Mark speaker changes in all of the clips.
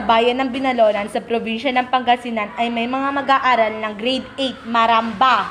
Speaker 1: bayan ng Binalonan sa probinsya ng Pangasinan ay may mga mag-aaral ng grade 8 Maramba.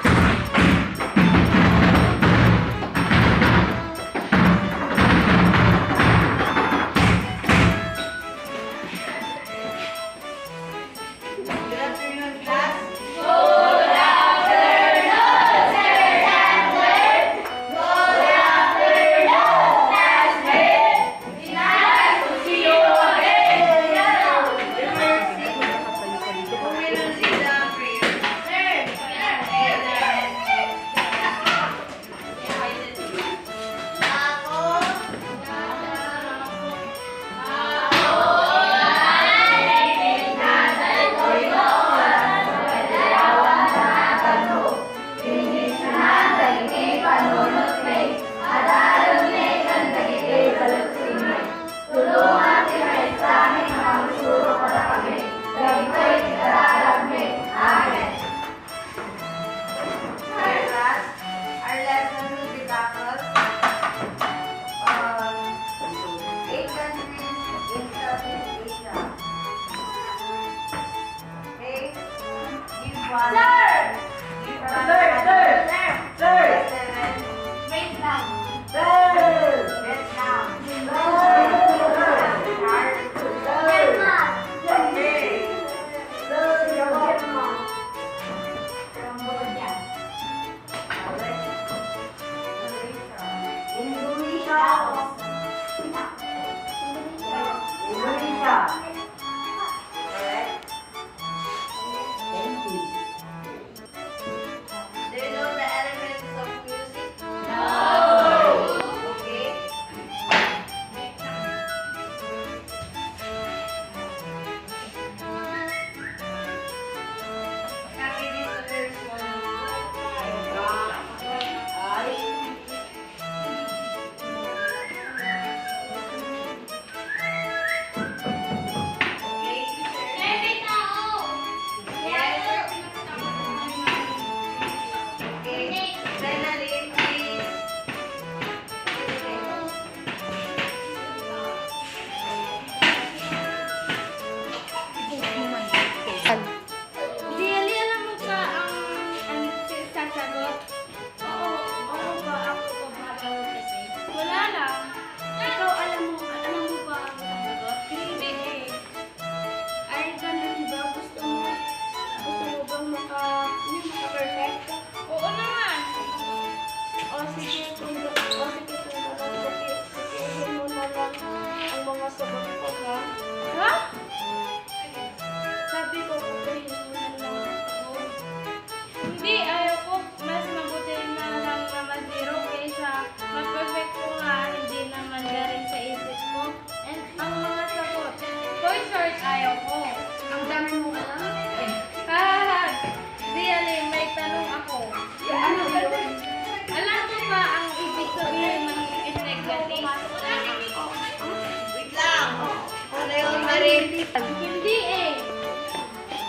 Speaker 2: Hindi eh.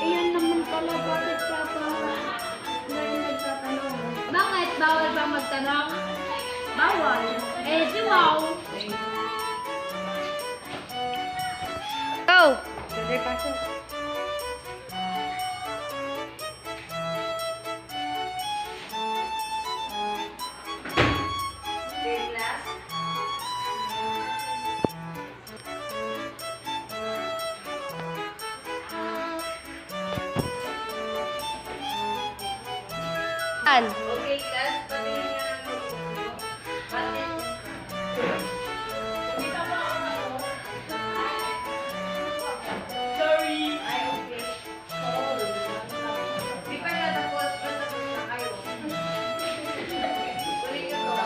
Speaker 2: Ayan naman pala, bakit ka pa nagtatanong? Bakit? Bawal ba magtanong? Bawal. Eh, di wow.
Speaker 1: Go! Tuloy pasok.
Speaker 2: Okay, class. Patingin nga ng magbubuo. Bakit? Dito ba ako? Sorry. Ay, okay. Di pa natapos. Patapos na kayo. Ulit ka to.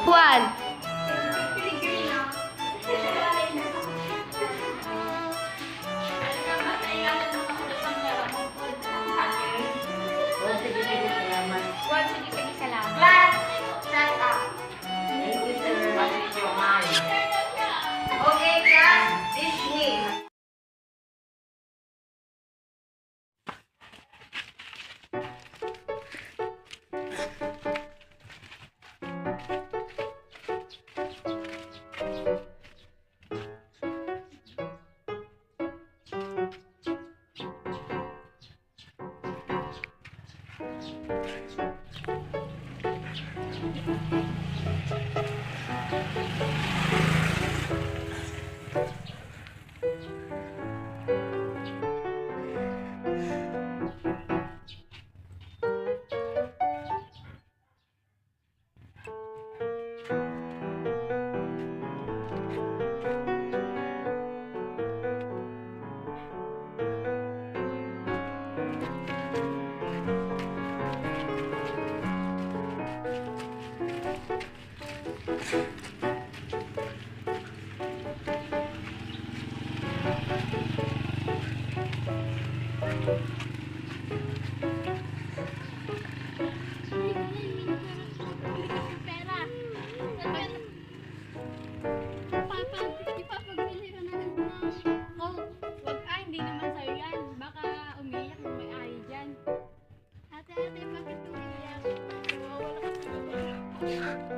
Speaker 1: Juan.
Speaker 2: Class, shut up. Okay, class, dismiss.
Speaker 3: Ipapagbili ka na lang ng Coke. Wag hindi naman sa'yo yan. Baka umiyak ng may ari dyan. Ate, bakit umiyak? Nawawala ka sa